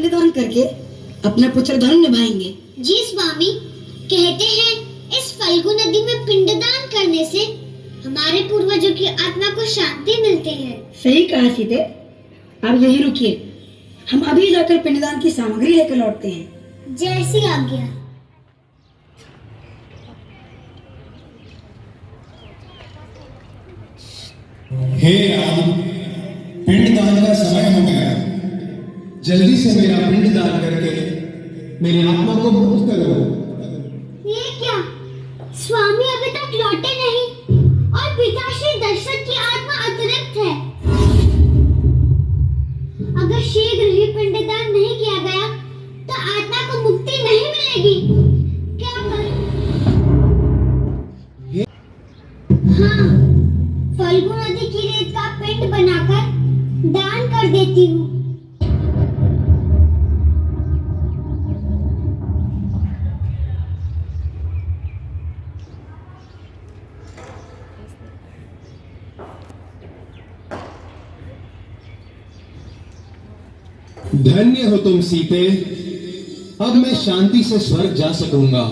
पिंडदान करके अपना पुत्र धर्म निभाएंगे। जी स्वामी, कहते हैं इस फल्गु नदी में पिंडदान करने से हमारे पूर्वजों की आत्मा को शांति मिलती है। सही कहा सीते। अब यहीं रुकिए, हम अभी जाकर पिंडदान की सामग्री लेकर लौटते हैं। जैसी आज्ञा। हे राम, पिंडदान का समय हो गया। जल्दी से मेरा पिंडदान करके मेरी आत्मा को मुक्त करो। ये क्या, स्वामी अभी तक लौटे नहीं और पिताश्री दशरथ की आत्मा अतिरिक्त है। अगर शीघ्र ही पिंडदान नहीं किया गया तो आत्मा को मुक्ति नहीं मिलेगी। क्या करें? हाँ, फल्गु नदी की रेत का पिंड बनाकर दान कर देती हूँ। धन्य हो तुम सीते, अब मैं शांति से स्वर्ग जा सकूंगा।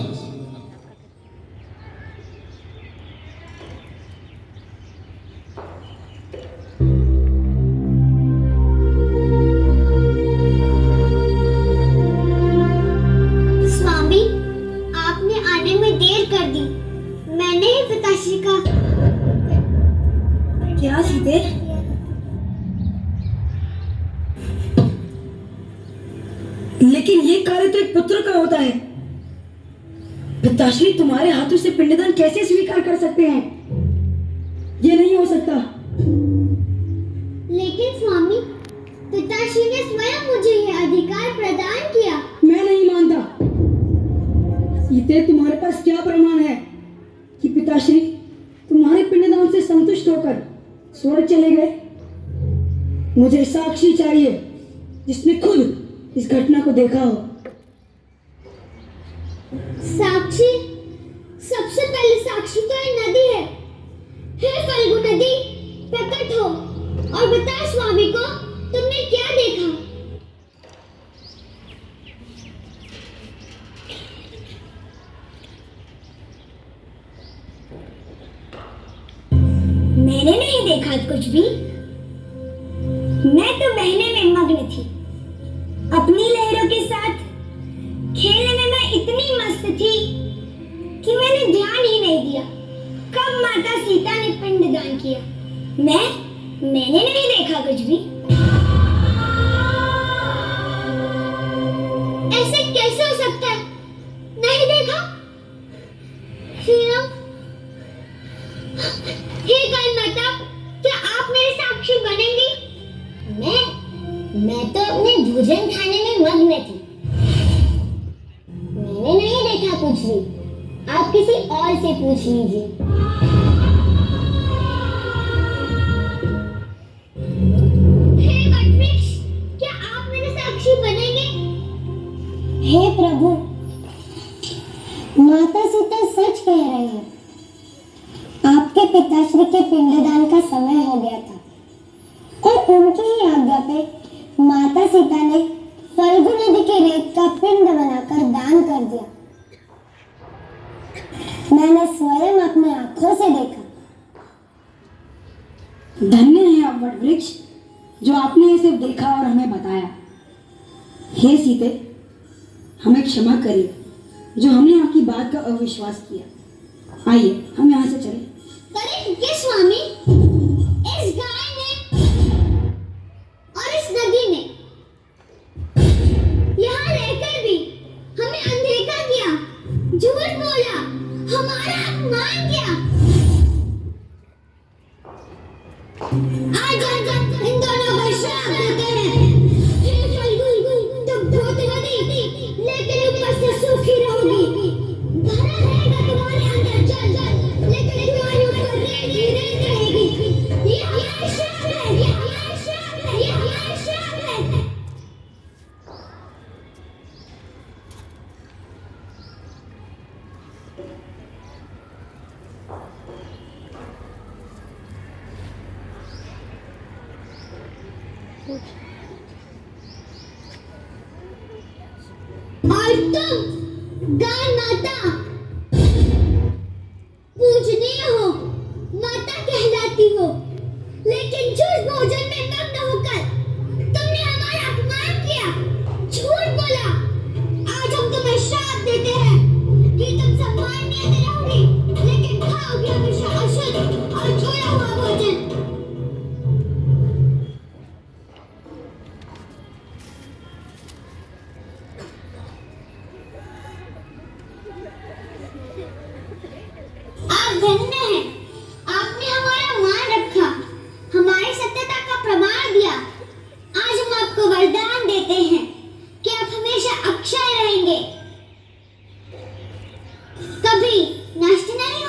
स्वामी, आपने आने में देर कर दी। मैंने ही पिताश्री का क्या सीते? लेकिन ये कार्य तो एक पुत्र का होता है। पिताश्री तुम्हारे हाथों से पिंडदान कैसे स्वीकार कर सकते हैं? ये नहीं हो सकता। लेकिन स्वामी, पिताश्री ने स्वयं मुझे यह अधिकार प्रदान किया। मैं नहीं मानता। सीते, तुम्हारे पास क्या प्रमाण है कि पिताश्री तुम्हारे पिंडदान से संतुष्ट होकर स्वर्ग चले गए? मुझे साक्षी चाहिए जिसने खुद इस घटना को देखा हो। साक्षी? सबसे पहले साक्षी तो ये नदी है। हे फल्गु नदी, प्रकट हो और बता स्वामी को तुमने क्या देखा। मैंने नहीं देखा कुछ भी। मैं तो बहने में मग्न थी। अपनी लहरों के साथ खेलने में मैं इतनी मस्त थी कि मैंने ध्यान ही नहीं दिया कब माता सीता ने पिंडदान किया। मैंने नहीं देखा कुछ भी। ऐसे कैसे हो सकता है? नहीं देखा? श्री राम, हे गाय माता, क्या आप मेरे साक्षी बनेंगी? मैं तो अपने भोजन खाने में मग्न थी। मैंने नहीं देखा कुछ भी। आप किसी और से पूछ लीजिए। हे वटवृक्ष, क्या आप मेरे साक्षी बनेंगे? हे प्रभु, माता सीता सच कह रही है। आपके पिताश्री के पिंडदान का समय हो गया था और उनकी ही आज्ञा पे माता सीता ने फल्गु नदी के रेत का पिंड बनाकर दान कर दिया। मैंने स्वयं अपनी आंखों से देखा। धन्य है आप वटवृक्ष, जो आपने इसे देखा और हमें बताया। हे सीते, हमें क्षमा करिए जो हमने आपकी बात का अविश्वास किया। आइए हम यहाँ से चलें। करेंगे स्वामी। इस गाय ने और इस नदी ने यहाँ रहकर भी हमें अनदेखा किया, झूठ बोला, हमारा अपमान किया। आज इन दोनों को श्राप देते हैं। हे फल्गु, तुम धोती नदी लेकिन ऊपर से सूखी रहोगी। भरा रहेगा तुम्हारे अंदर जल, लेकिन तुम्हारे ऊपर रेत ही रेत रहेगी। यह श्राप है, यह श्राप है, यह श्राप है। और तुम गाय माता पूजनीय हो, माता कहलाती हो, लेकिन झूठ भोजन में मग्न होकर तुमने हमारा अपमान किया, झूठ बोला। आज हम तुम्हें श्राप देते हैं कि तुम सम्माननीय रहोगे, लेकिन खाओगे हमेशा अशुद्ध और छोड़ा हुआ भोजन। आप धन्य हैं, आपने हमारा मान रखा, हमारी सत्यता का प्रमाण दिया। आज हम आपको वरदान देते हैं कि आप हमेशा अक्षय रहेंगे, कभी नष्ट नहीं